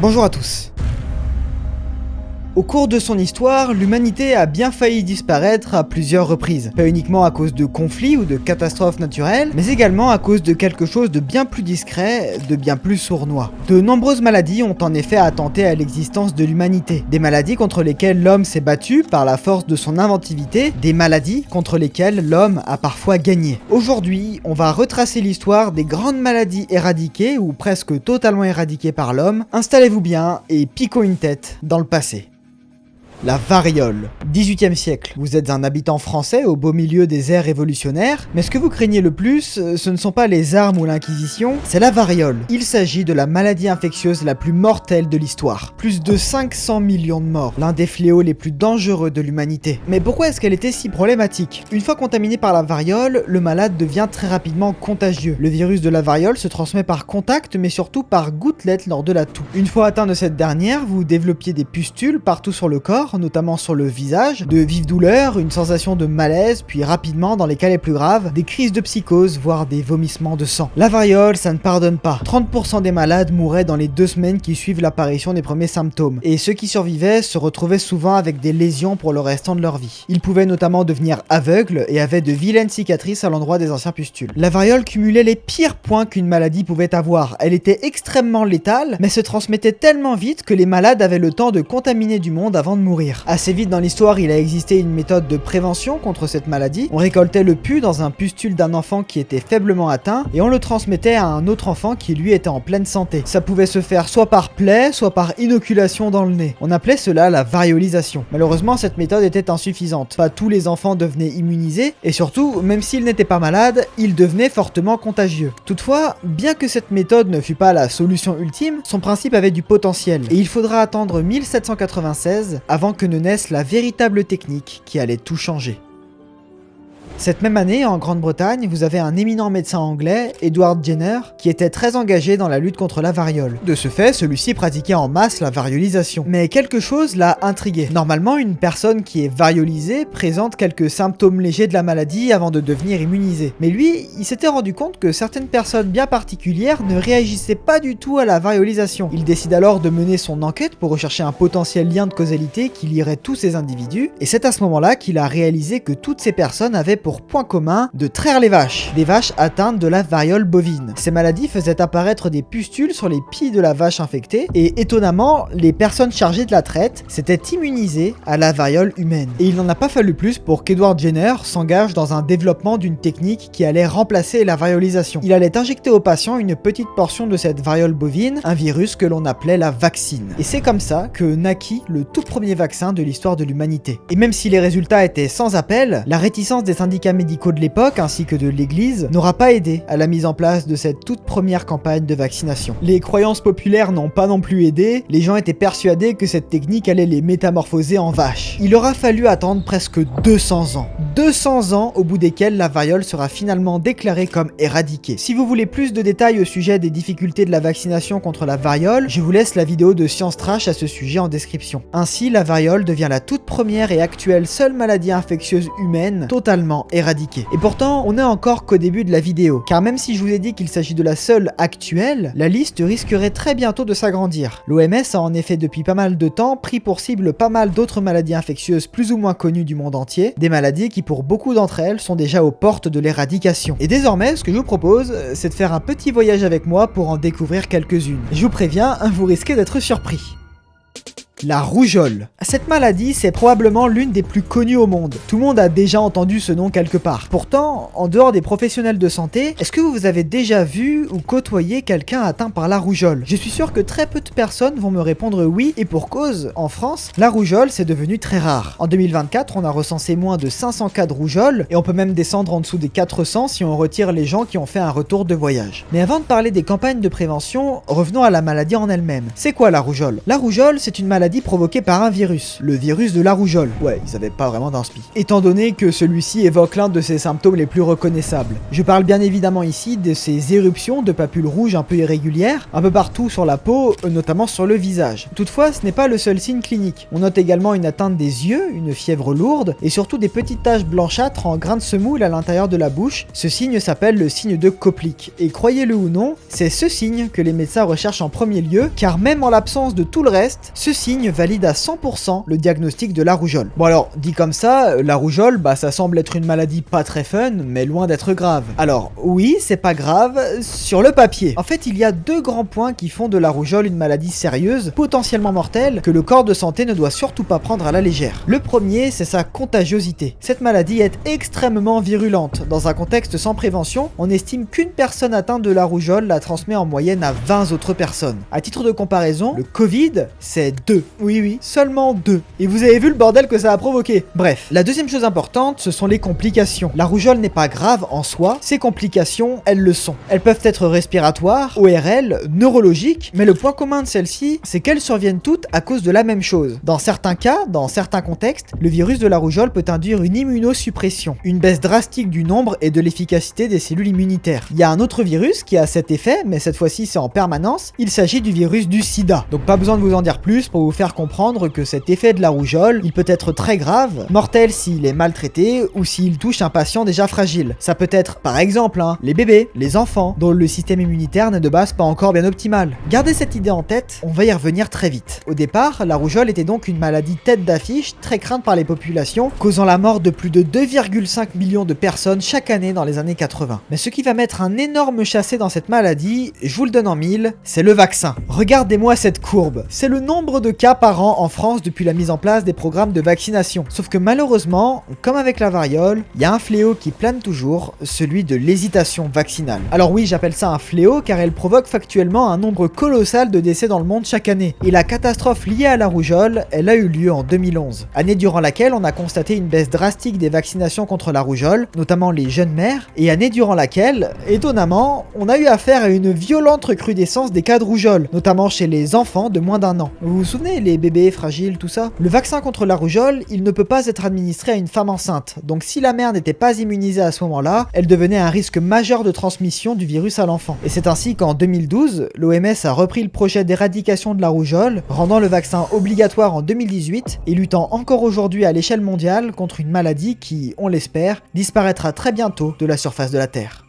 Bonjour à tous. Au cours de son histoire, l'humanité a bien failli disparaître à plusieurs reprises. Pas uniquement à cause de conflits ou de catastrophes naturelles, mais également à cause de quelque chose de bien plus discret, de bien plus sournois. De nombreuses maladies ont en effet attenté à l'existence de l'humanité. Des maladies contre lesquelles l'homme s'est battu par la force de son inventivité, des maladies contre lesquelles l'homme a parfois gagné. Aujourd'hui, on va retracer l'histoire des grandes maladies éradiquées ou presque totalement éradiquées par l'homme. Installez-vous bien et piquons une tête dans le passé. La variole. 18e siècle. Vous êtes un habitant français au beau milieu des ères révolutionnaires, mais ce que vous craignez le plus, ce ne sont pas les armes ou l'inquisition, c'est la variole. Il s'agit de la maladie infectieuse la plus mortelle de l'histoire. Plus de 500 millions de morts, l'un des fléaux les plus dangereux de l'humanité. Mais pourquoi est-ce qu'elle était si problématique? Une fois contaminé par la variole, le malade devient très rapidement contagieux. Le virus de la variole se transmet par contact, mais surtout par gouttelettes lors de la toux. Une fois atteint de cette dernière, vous développiez des pustules partout sur le corps, notamment sur le visage, de vives douleurs, une sensation de malaise, puis rapidement, dans les cas les plus graves, des crises de psychose, voire des vomissements de sang. La variole, ça ne pardonne pas. 30% des malades mouraient dans les 2 semaines qui suivent l'apparition des premiers symptômes, et ceux qui survivaient se retrouvaient souvent avec des lésions pour le restant de leur vie. Ils pouvaient notamment devenir aveugles et avaient de vilaines cicatrices à l'endroit des anciens pustules. La variole cumulait les pires points qu'une maladie pouvait avoir. Elle était extrêmement létale, mais se transmettait tellement vite que les malades avaient le temps de contaminer du monde avant de mourir. Assez vite dans l'histoire, il a existé une méthode de prévention contre cette maladie. On récoltait le pus dans un pustule d'un enfant qui était faiblement atteint et on le transmettait à un autre enfant qui lui était en pleine santé. Ça pouvait se faire soit par plaie, soit par inoculation dans le nez. On appelait cela la variolisation. Malheureusement, cette méthode était insuffisante. Pas tous les enfants devenaient immunisés et surtout, même s'ils n'étaient pas malades, ils devenaient fortement contagieux. Toutefois, bien que cette méthode ne fût pas la solution ultime, son principe avait du potentiel et il faudra attendre 1796 avant que ne naisse la véritable technique qui allait tout changer. Cette même année, en Grande-Bretagne, vous avez un éminent médecin anglais, Edward Jenner, qui était très engagé dans la lutte contre la variole. De ce fait, celui-ci pratiquait en masse la variolisation. Mais quelque chose l'a intrigué. Normalement, une personne qui est variolisée présente quelques symptômes légers de la maladie avant de devenir immunisée. Mais lui, il s'était rendu compte que certaines personnes bien particulières ne réagissaient pas du tout à la variolisation. Il décide alors de mener son enquête pour rechercher un potentiel lien de causalité qui lierait tous ces individus, et c'est à ce moment-là qu'il a réalisé que toutes ces personnes avaient pour point commun de traire les vaches atteintes de la variole bovine. Ces maladies faisaient apparaître des pustules sur les pieds de la vache infectée et étonnamment, les personnes chargées de la traite s'étaient immunisées à la variole humaine. Et il n'en a pas fallu plus pour qu'Edward Jenner s'engage dans un développement d'une technique qui allait remplacer la variolisation. Il allait injecter aux patients une petite portion de cette variole bovine, un virus que l'on appelait la vaccine. Et c'est comme ça que naquit le tout premier vaccin de l'histoire de l'humanité. Et même si les résultats étaient sans appel, la réticence des syndicats médicaux de l'époque ainsi que de l'église n'aura pas aidé à la mise en place de cette toute première campagne de vaccination. Les croyances populaires n'ont pas non plus aidé, les gens étaient persuadés que cette technique allait les métamorphoser en vaches. Il aura fallu attendre presque 200 ans. 200 ans au bout desquels la variole sera finalement déclarée comme éradiquée. Si vous voulez plus de détails au sujet des difficultés de la vaccination contre la variole, je vous laisse la vidéo de Science Trash à ce sujet en description. Ainsi, la variole devient la toute première et actuelle seule maladie infectieuse humaine totalement éradiquée. Et pourtant, on n'est encore qu'au début de la vidéo, car même si je vous ai dit qu'il s'agit de la seule actuelle, la liste risquerait très bientôt de s'agrandir. L'OMS a en effet depuis pas mal de temps pris pour cible pas mal d'autres maladies infectieuses plus ou moins connues du monde entier, des maladies qui pour beaucoup d'entre elles sont déjà aux portes de l'éradication. Et désormais, ce que je vous propose, c'est de faire un petit voyage avec moi pour en découvrir quelques-unes. Je vous préviens, vous risquez d'être surpris. La rougeole. Cette maladie, c'est probablement l'une des plus connues au monde. Tout le monde a déjà entendu ce nom quelque part. Pourtant, en dehors des professionnels de santé, est-ce que vous avez déjà vu ou côtoyé quelqu'un atteint par la rougeole? Je suis sûr que très peu de personnes vont me répondre oui, et pour cause, en France, la rougeole c'est devenu très rare. En 2024, on a recensé moins de 500 cas de rougeole, et on peut même descendre en dessous des 400 si on retire les gens qui ont fait un retour de voyage. Mais avant de parler des campagnes de prévention, revenons à la maladie en elle-même. C'est quoi la rougeole? La rougeole, c'est une maladie maladie provoquée par un virus, le virus de la rougeole. Ouais, ils avaient pas vraiment d'inspi. Étant donné que celui-ci évoque l'un de ses symptômes les plus reconnaissables. Je parle bien évidemment ici de ces éruptions de papules rouges un peu irrégulières, un peu partout sur la peau, notamment sur le visage. Toutefois, ce n'est pas le seul signe clinique. On note également une atteinte des yeux, une fièvre lourde, et surtout des petites taches blanchâtres en grains de semoule à l'intérieur de la bouche. Ce signe s'appelle le signe de Koplik. Et croyez-le ou non, c'est ce signe que les médecins recherchent en premier lieu, car même en l'absence de tout le reste, ce signe valide à 100% le diagnostic de la rougeole. Bon alors, dit comme ça, la rougeole, ça semble être une maladie pas très fun, mais loin d'être grave. Alors, oui, c'est pas grave, sur le papier. En fait, il y a deux grands points qui font de la rougeole une maladie sérieuse, potentiellement mortelle, que le corps de santé ne doit surtout pas prendre à la légère. Le premier, c'est sa contagiosité. Cette maladie est extrêmement virulente. Dans un contexte sans prévention, on estime qu'une personne atteinte de la rougeole la transmet en moyenne à 20 autres personnes. À titre de comparaison, le Covid, c'est 2. Oui, seulement 2. Et vous avez vu le bordel que ça a provoqué. Bref, la deuxième chose importante, ce sont les complications. La rougeole n'est pas grave en soi, ces complications, elles le sont. Elles peuvent être respiratoires, ORL, neurologiques, mais le point commun de celles-ci, c'est qu'elles surviennent toutes à cause de la même chose. Dans certains cas, dans certains contextes, le virus de la rougeole peut induire une immunosuppression, une baisse drastique du nombre et de l'efficacité des cellules immunitaires. Il y a un autre virus qui a cet effet, mais cette fois-ci c'est en permanence, il s'agit du virus du sida. Donc pas besoin de vous en dire plus pour vous faire comprendre que cet effet de la rougeole, il peut être très grave, mortel s'il est maltraité ou s'il touche un patient déjà fragile. Ça peut être par exemple les bébés, les enfants, dont le système immunitaire n'est de base pas encore bien optimal. Gardez cette idée en tête, on va y revenir très vite. Au départ, la rougeole était donc une maladie tête d'affiche très crainte par les populations, causant la mort de plus de 2,5 millions de personnes chaque année dans les années 80. Mais ce qui va mettre un énorme chassé dans cette maladie, je vous le donne en mille, c'est le vaccin. Regardez-moi cette courbe. C'est le nombre de cas par an en France depuis la mise en place des programmes de vaccination. Sauf que malheureusement, comme avec la variole, il y a un fléau qui plane toujours, celui de l'hésitation vaccinale. Alors oui, j'appelle ça un fléau car elle provoque factuellement un nombre colossal de décès dans le monde chaque année. Et la catastrophe liée à la rougeole, elle a eu lieu en 2011. Année durant laquelle on a constaté une baisse drastique des vaccinations contre la rougeole, notamment les jeunes mères, et année durant laquelle, étonnamment, on a eu affaire à une violente recrudescence des cas de rougeole, notamment chez les enfants de moins d'1 an. Vous vous souvenez, les bébés fragiles, tout ça? Le vaccin contre la rougeole, il ne peut pas être administré à une femme enceinte, donc si la mère n'était pas immunisée à ce moment-là, elle devenait un risque majeur de transmission du virus à l'enfant. Et c'est ainsi qu'en 2012, l'OMS a repris le projet d'éradication de la rougeole, rendant le vaccin obligatoire en 2018 et luttant encore aujourd'hui à l'échelle mondiale contre une maladie qui, on l'espère, disparaîtra très bientôt de la surface de la Terre.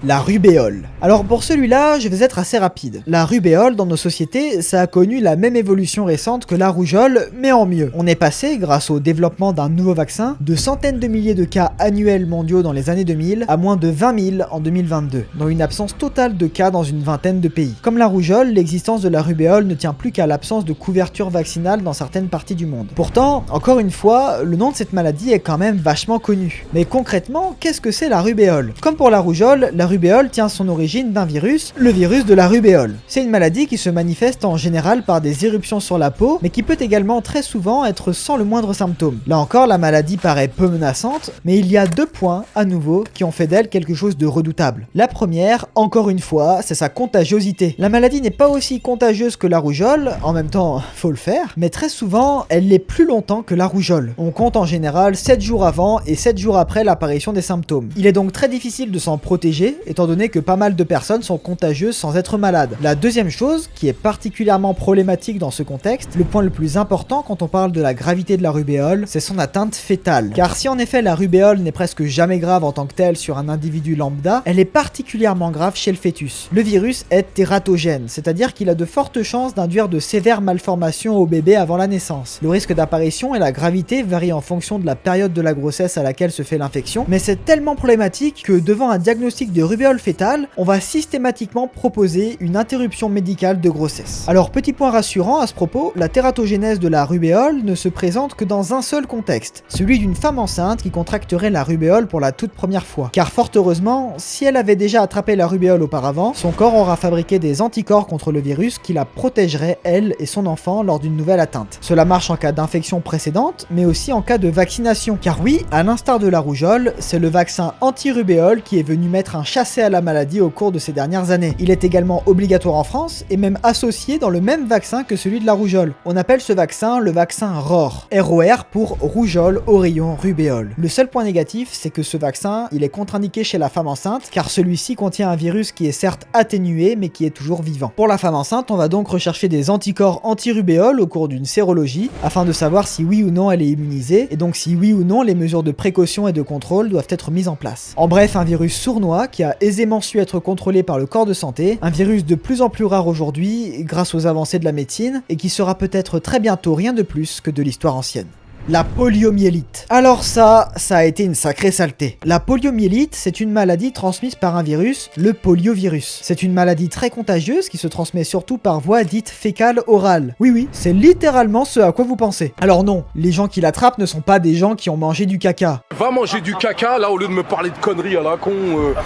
La rubéole. Alors pour celui-là, je vais être assez rapide. La rubéole dans nos sociétés, ça a connu la même évolution récente que la rougeole, mais en mieux. On est passé, grâce au développement d'un nouveau vaccin, de centaines de milliers de cas annuels mondiaux dans les années 2000 à moins de 20 000 en 2022, dont une absence totale de cas dans une vingtaine de pays. Comme la rougeole, l'existence de la rubéole ne tient plus qu'à l'absence de couverture vaccinale dans certaines parties du monde. Pourtant, encore une fois, le nom de cette maladie est quand même vachement connu. Mais concrètement, qu'est-ce que c'est la rubéole? Comme pour la rougeole, la rubéole tient son origine d'un virus, le virus de la rubéole. C'est une maladie qui se manifeste en général par des éruptions sur la peau, mais qui peut également très souvent être sans le moindre symptôme. Là encore, la maladie paraît peu menaçante, mais il y a deux points, à nouveau, qui ont fait d'elle quelque chose de redoutable. La première, encore une fois, c'est sa contagiosité. La maladie n'est pas aussi contagieuse que la rougeole, en même temps, faut le faire, mais très souvent, elle l'est plus longtemps que la rougeole. On compte en général 7 jours avant et 7 jours après l'apparition des symptômes. Il est donc très difficile de s'en protéger, étant donné que pas mal de personnes sont contagieuses sans être malades. La deuxième chose, qui est particulièrement problématique dans ce contexte, le point le plus important quand on parle de la gravité de la rubéole, c'est son atteinte fétale. Car si en effet la rubéole n'est presque jamais grave en tant que telle sur un individu lambda, elle est particulièrement grave chez le fœtus. Le virus est tératogène, c'est-à-dire qu'il a de fortes chances d'induire de sévères malformations au bébé avant la naissance. Le risque d'apparition et la gravité varient en fonction de la période de la grossesse à laquelle se fait l'infection, mais c'est tellement problématique que devant un diagnostic de rubéole fétale, on va systématiquement proposer une interruption médicale de grossesse. Alors petit point rassurant à ce propos, la tératogénèse de la rubéole ne se présente que dans un seul contexte, celui d'une femme enceinte qui contracterait la rubéole pour la toute première fois. Car fort heureusement, si elle avait déjà attrapé la rubéole auparavant, son corps aura fabriqué des anticorps contre le virus qui la protégeraient, elle et son enfant, lors d'une nouvelle atteinte. Cela marche en cas d'infection précédente, mais aussi en cas de vaccination. Car oui, à l'instar de la rougeole, c'est le vaccin anti-rubéole qui est venu mettre un chassé à la maladie au cours de ces dernières années. Il est également obligatoire en France et même associé dans le même vaccin que celui de la rougeole. On appelle ce vaccin le vaccin ROR. ROR pour rougeole, oreillon, rubéole. Le seul point négatif, c'est que ce vaccin, il est contre-indiqué chez la femme enceinte car celui-ci contient un virus qui est certes atténué mais qui est toujours vivant. Pour la femme enceinte, on va donc rechercher des anticorps anti-rubéole au cours d'une sérologie afin de savoir si oui ou non elle est immunisée et donc si oui ou non les mesures de précaution et de contrôle doivent être mises en place. En bref, un virus sournois qui a aisément su être contrôlé par le corps de santé, un virus de plus en plus rare aujourd'hui grâce aux avancées de la médecine et qui sera peut-être très bientôt rien de plus que de l'histoire ancienne. La poliomyélite. Alors ça a été une sacrée saleté. La poliomyélite, c'est une maladie transmise par un virus, le poliovirus. C'est une maladie très contagieuse qui se transmet surtout par voie dite fécale-orale. Oui, c'est littéralement ce à quoi vous pensez. Alors non, les gens qui l'attrapent ne sont pas des gens qui ont mangé du caca. Va manger du caca là au lieu de me parler de conneries à la con.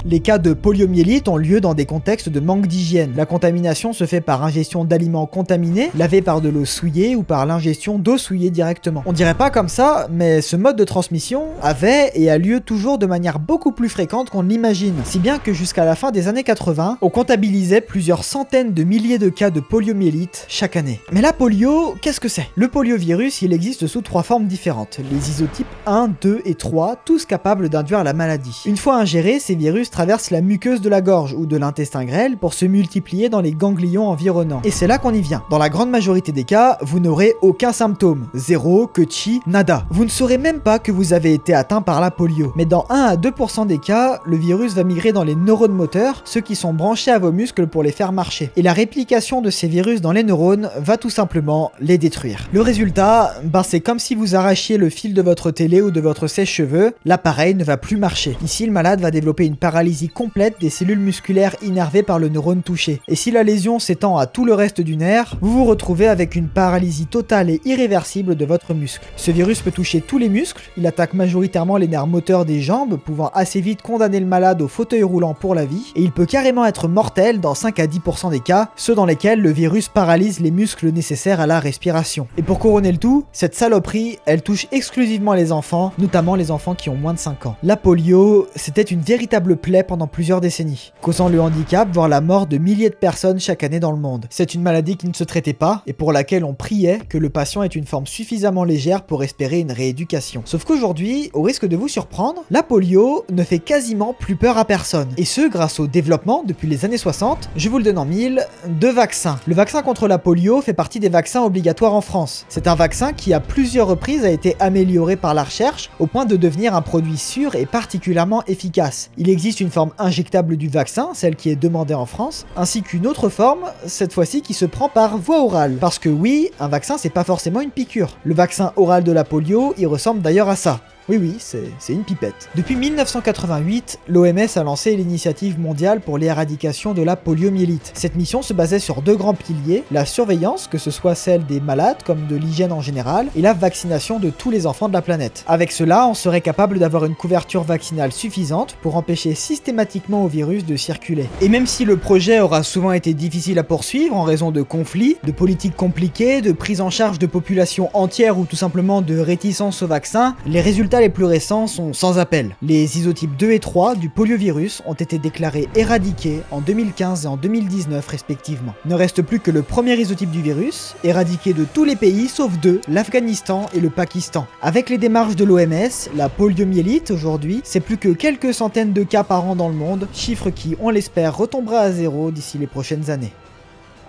Les cas de poliomyélite ont lieu dans des contextes de manque d'hygiène. La contamination se fait par ingestion d'aliments contaminés, lavés par de l'eau souillée ou par l'ingestion d'eau souillée directement. On dirait pas comme ça, mais ce mode de transmission avait et a lieu toujours de manière beaucoup plus fréquente qu'on l'imagine, si bien que jusqu'à la fin des années 80, on comptabilisait plusieurs centaines de milliers de cas de poliomyélite chaque année. Mais la polio, qu'est-ce que c'est? Le poliovirus, il existe sous 3 formes différentes, les isotypes 1, 2 et 3, tous capables d'induire la maladie. Une fois ingérés, ces virus traversent la muqueuse de la gorge ou de l'intestin grêle pour se multiplier dans les ganglions environnants. Et c'est là qu'on y vient. Dans la grande majorité des cas, vous n'aurez aucun symptôme, zéro, que chi, nada. Vous ne saurez même pas que vous avez été atteint par la polio. Mais dans 1 à 2% des cas, le virus va migrer dans les neurones moteurs, ceux qui sont branchés à vos muscles pour les faire marcher. Et la réplication de ces virus dans les neurones va tout simplement les détruire. Le résultat, c'est comme si vous arrachiez le fil de votre télé ou de votre sèche-cheveux, l'appareil ne va plus marcher. Ici, le malade va développer une paralysie complète des cellules musculaires innervées par le neurone touché. Et si la lésion s'étend à tout le reste du nerf, vous vous retrouvez avec une paralysie totale et irréversible de votre muscle. Ce virus peut toucher tous les muscles, il attaque majoritairement les nerfs moteurs des jambes, pouvant assez vite condamner le malade au fauteuil roulant pour la vie, et il peut carrément être mortel dans 5 à 10% des cas, ceux dans lesquels le virus paralyse les muscles nécessaires à la respiration. Et pour couronner le tout, cette saloperie, elle touche exclusivement les enfants, notamment les enfants qui ont moins de 5 ans. La polio, c'était une véritable plaie pendant plusieurs décennies, causant le handicap, voire la mort de milliers de personnes chaque année dans le monde. C'est une maladie qui ne se traitait pas, et pour laquelle on priait que le patient ait une forme suffisamment légère pour espérer une rééducation. Sauf qu'aujourd'hui, au risque de vous surprendre, la polio ne fait quasiment plus peur à personne. Et ce, grâce au développement, depuis les années 60, je vous le donne en mille, de vaccins. Le vaccin contre la polio fait partie des vaccins obligatoires en France. C'est un vaccin qui à plusieurs reprises a été amélioré par la recherche au point de devenir un produit sûr et particulièrement efficace. Il existe une forme injectable du vaccin, celle qui est demandée en France, ainsi qu'une autre forme, cette fois-ci qui se prend par voie orale. Parce que oui, un vaccin c'est pas forcément une piqûre. Le vaccin oral de la polio, il ressemble d'ailleurs à ça. Oui, c'est une pipette. Depuis 1988, l'OMS a lancé l'initiative mondiale pour l'éradication de la poliomyélite. Cette mission se basait sur 2 grands piliers, la surveillance, que ce soit celle des malades comme de l'hygiène en général, et la vaccination de tous les enfants de la planète. Avec cela, on serait capable d'avoir une couverture vaccinale suffisante pour empêcher systématiquement au virus de circuler. Et même si le projet aura souvent été difficile à poursuivre en raison de conflits, de politiques compliquées, de prise en charge de populations entières ou tout simplement de réticence au vaccin, les résultats les plus récents sont sans appel. Les isotypes 2 et 3 du poliovirus ont été déclarés éradiqués en 2015 et en 2019 respectivement. Il ne reste plus que le premier isotype du virus, éradiqué de tous les pays sauf 2, l'Afghanistan et le Pakistan. Avec les démarches de l'OMS, la poliomyélite aujourd'hui, c'est plus que quelques centaines de cas par an dans le monde, chiffre qui, on l'espère, retombera à 0 d'ici les prochaines années.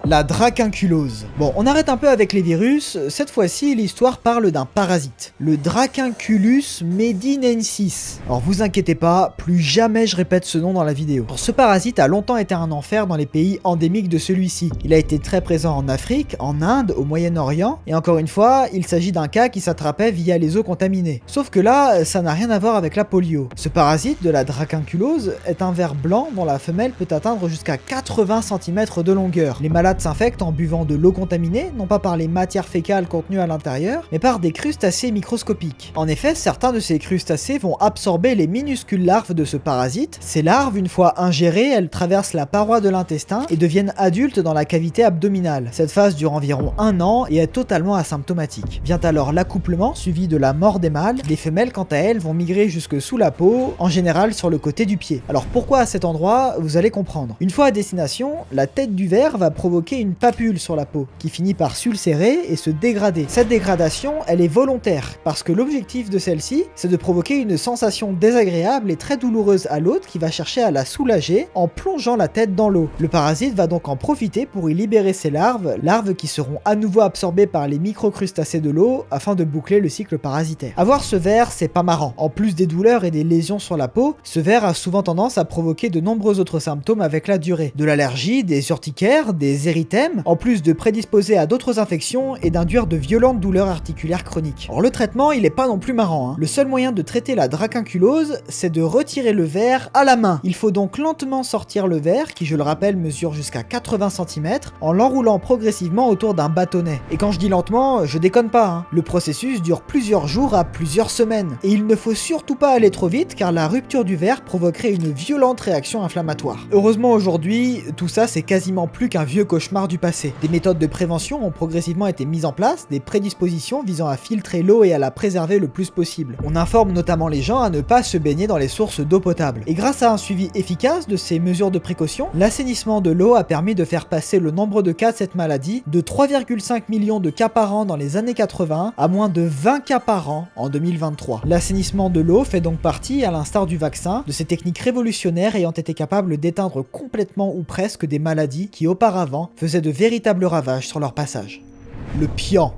La dracunculose. Bon, on arrête un peu avec les virus, cette fois-ci l'histoire parle d'un parasite, le Dracunculus medinensis. Alors vous inquiétez pas, plus jamais je répète ce nom dans la vidéo. Alors, ce parasite a longtemps été un enfer dans les pays endémiques de celui-ci. Il a été très présent en Afrique, en Inde, au Moyen-Orient, et encore une fois, il s'agit d'un cas qui s'attrapait via les eaux contaminées. Sauf que là, ça n'a rien à voir avec la polio. Ce parasite de la dracunculose est un ver blanc dont la femelle peut atteindre jusqu'à 80 cm de longueur. Les malades malades s'infectent en buvant de l'eau contaminée, non pas par les matières fécales contenues à l'intérieur, mais par des crustacés microscopiques. En effet, certains de ces crustacés vont absorber les minuscules larves de ce parasite. Ces larves, une fois ingérées, elles traversent la paroi de l'intestin et deviennent adultes dans la cavité abdominale. Cette phase dure environ 1 an et est totalement asymptomatique. Vient alors l'accouplement, suivi de la mort des mâles. Les femelles, quant à elles, vont migrer jusque sous la peau, en général sur le côté du pied. Alors pourquoi à cet endroit? Vous allez comprendre. Une fois à destination, la tête du ver va provoquer une papule sur la peau, qui finit par s'ulcérer et se dégrader. Cette dégradation, elle est volontaire, parce que l'objectif de celle-ci, c'est de provoquer une sensation désagréable et très douloureuse à l'hôte qui va chercher à la soulager en plongeant la tête dans l'eau. Le parasite va donc en profiter pour y libérer ses larves qui seront à nouveau absorbées par les microcrustacés de l'eau afin de boucler le cycle parasitaire. Avoir ce ver, c'est pas marrant. En plus des douleurs et des lésions sur la peau, ce ver a souvent tendance à provoquer de nombreux autres symptômes avec la durée. De l'allergie, des urticaires, des érythèmes, en plus de prédisposer à d'autres infections et d'induire de violentes douleurs articulaires chroniques. Or le traitement, il est pas non plus marrant, hein. Le seul moyen de traiter la dracunculose, c'est de retirer le ver à la main. Il faut donc lentement sortir le ver, qui je le rappelle mesure jusqu'à 80 cm, en l'enroulant progressivement autour d'un bâtonnet. Et quand je dis lentement, je déconne pas, hein. Le processus dure plusieurs jours à plusieurs semaines. Et il ne faut surtout pas aller trop vite, car la rupture du ver provoquerait une violente réaction inflammatoire. Heureusement aujourd'hui, tout ça c'est quasiment plus qu'un vieux cauchemar du passé. Des méthodes de prévention ont progressivement été mises en place, des prédispositions visant à filtrer l'eau et à la préserver le plus possible. On informe notamment les gens à ne pas se baigner dans les sources d'eau potable. Et grâce à un suivi efficace de ces mesures de précaution, l'assainissement de l'eau a permis de faire passer le nombre de cas de cette maladie de 3,5 millions de cas par an dans les années 80 à moins de 20 cas par an en 2023. L'assainissement de l'eau fait donc partie, à l'instar du vaccin, de ces techniques révolutionnaires ayant été capables d'éteindre complètement ou presque des maladies qui auparavant faisaient de véritables ravages sur leur passage. Le pian.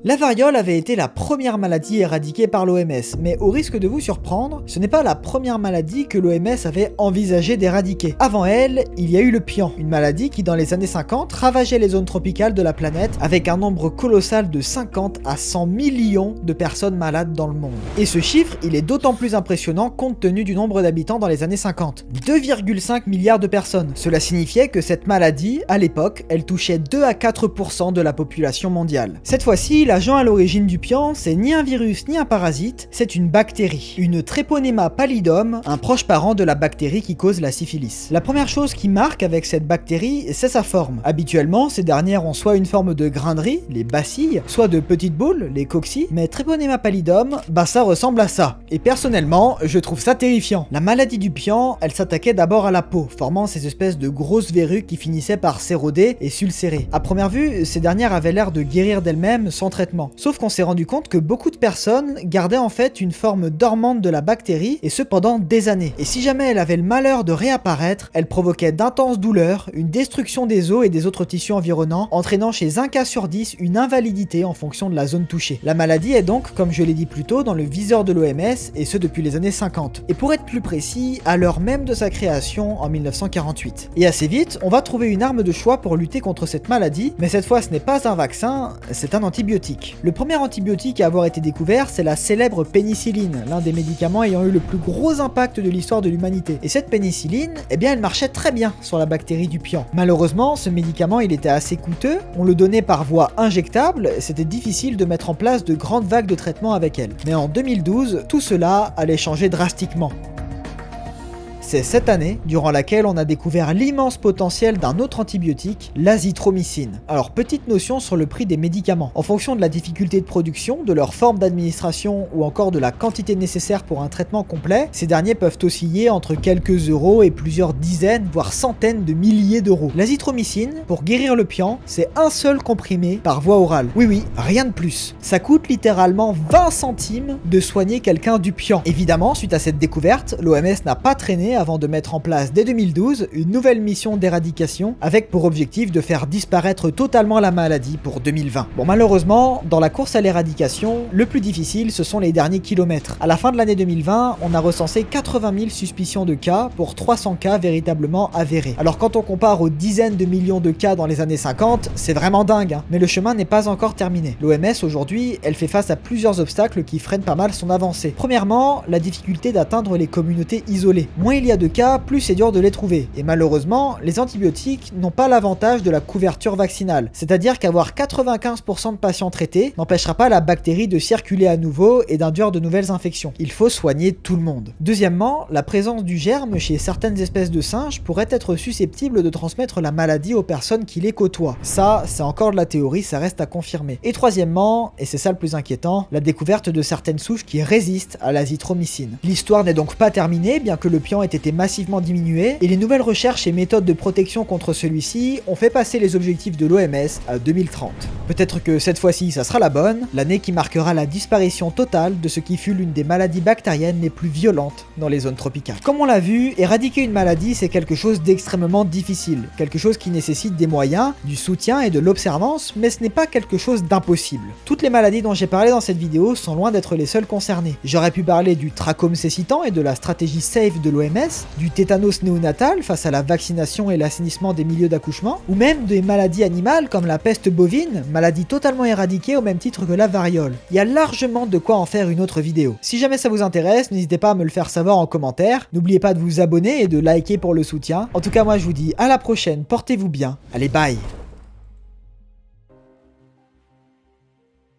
La variole avait été la première maladie éradiquée par l'OMS, mais au risque de vous surprendre, ce n'est pas la première maladie que l'OMS avait envisagé d'éradiquer. Avant elle, il y a eu le pian, une maladie qui dans les années 50 ravageait les zones tropicales de la planète avec un nombre colossal de 50 à 100 millions de personnes malades dans le monde. Et ce chiffre, il est d'autant plus impressionnant compte tenu du nombre d'habitants dans les années 50. 2,5 milliards de personnes. Cela signifiait que cette maladie, à l'époque, elle touchait 2 à 4% de la population mondiale. Cette fois-ci, l'agent à l'origine du pian, c'est ni un virus ni un parasite, c'est une bactérie. Une Treponema pallidum, un proche parent de la bactérie qui cause la syphilis. La première chose qui marque avec cette bactérie, c'est sa forme. Habituellement, ces dernières ont soit une forme de grain de riz, les bacilles, soit de petites boules, les cocci, mais Treponema pallidum, bah ça ressemble à ça. Et personnellement, je trouve ça terrifiant. La maladie du pian, elle s'attaquait d'abord à la peau, formant ces espèces de grosses verrues qui finissaient par s'éroder et s'ulcérer. À première vue, ces dernières avaient l'air de guérir d'elles-mêmes sans traitement. Sauf qu'on s'est rendu compte que beaucoup de personnes gardaient en fait une forme dormante de la bactérie, et ce pendant des années. Et si jamais elle avait le malheur de réapparaître, elle provoquait d'intenses douleurs, une destruction des os et des autres tissus environnants, entraînant chez 1 cas sur 10 une invalidité en fonction de la zone touchée. La maladie est donc, comme je l'ai dit plus tôt, dans le viseur de l'OMS, et ce depuis les années 50. Et pour être plus précis, à l'heure même de sa création en 1948. Et assez vite, on va trouver une arme de choix pour lutter contre cette maladie, mais cette fois ce n'est pas un vaccin, c'est un antibiotique. Le premier antibiotique à avoir été découvert, c'est la célèbre pénicilline, l'un des médicaments ayant eu le plus gros impact de l'histoire de l'humanité. Et cette pénicilline, eh bien elle marchait très bien sur la bactérie du pian. Malheureusement, ce médicament il était assez coûteux, on le donnait par voie injectable, c'était difficile de mettre en place de grandes vagues de traitement avec elle. Mais en 2012, tout cela allait changer drastiquement. C'est cette année durant laquelle on a découvert l'immense potentiel d'un autre antibiotique, l'azithromycine. Alors petite notion sur le prix des médicaments. En fonction de la difficulté de production, de leur forme d'administration ou encore de la quantité nécessaire pour un traitement complet, ces derniers peuvent osciller entre quelques euros et plusieurs dizaines voire centaines de milliers d'euros. L'azithromycine, pour guérir le pian, c'est un seul comprimé par voie orale. Oui, rien de plus. Ça coûte littéralement 20 centimes de soigner quelqu'un du pian. Évidemment, suite à cette découverte, l'OMS n'a pas traîné avant de mettre en place dès 2012 une nouvelle mission d'éradication avec pour objectif de faire disparaître totalement la maladie pour 2020. Bon, malheureusement, dans la course à l'éradication, le plus difficile ce sont les derniers kilomètres. À la fin de l'année 2020, on a recensé 80 000 suspicions de cas pour 300 cas véritablement avérés. Alors quand on compare aux dizaines de millions de cas dans les années 50, c'est vraiment dingue, hein. Mais le chemin n'est pas encore terminé. L'OMS aujourd'hui, elle fait face à plusieurs obstacles qui freinent pas mal son avancée. Premièrement, la difficulté d'atteindre les communautés isolées. Moins il il y a de cas, plus c'est dur de les trouver. Et malheureusement, les antibiotiques n'ont pas l'avantage de la couverture vaccinale. C'est-à-dire qu'avoir 95% de patients traités n'empêchera pas la bactérie de circuler à nouveau et d'induire de nouvelles infections. Il faut soigner tout le monde. Deuxièmement, la présence du germe chez certaines espèces de singes pourrait être susceptible de transmettre la maladie aux personnes qui les côtoient. Ça, c'est encore de la théorie, ça reste à confirmer. Et troisièmement, et c'est ça le plus inquiétant, la découverte de certaines souches qui résistent à l'azithromycine. L'histoire n'est donc pas terminée, bien que le pion ait été massivement diminué, et les nouvelles recherches et méthodes de protection contre celui-ci ont fait passer les objectifs de l'OMS à 2030. Peut-être que cette fois-ci, ça sera la bonne, l'année qui marquera la disparition totale de ce qui fut l'une des maladies bactériennes les plus violentes dans les zones tropicales. Comme on l'a vu, éradiquer une maladie, c'est quelque chose d'extrêmement difficile, quelque chose qui nécessite des moyens, du soutien et de l'observance, mais ce n'est pas quelque chose d'impossible. Toutes les maladies dont j'ai parlé dans cette vidéo sont loin d'être les seules concernées. J'aurais pu parler du trachome cécitant et de la stratégie SAFE de l'OMS, du tétanos néonatal face à la vaccination et l'assainissement des milieux d'accouchement, ou même des maladies animales comme la peste bovine, maladie totalement éradiquée au même titre que la variole. Il y a largement de quoi en faire une autre vidéo. Si jamais ça vous intéresse, n'hésitez pas à me le faire savoir en commentaire. N'oubliez pas de vous abonner et de liker pour le soutien. En tout cas, moi je vous dis à la prochaine, portez-vous bien. Allez, bye!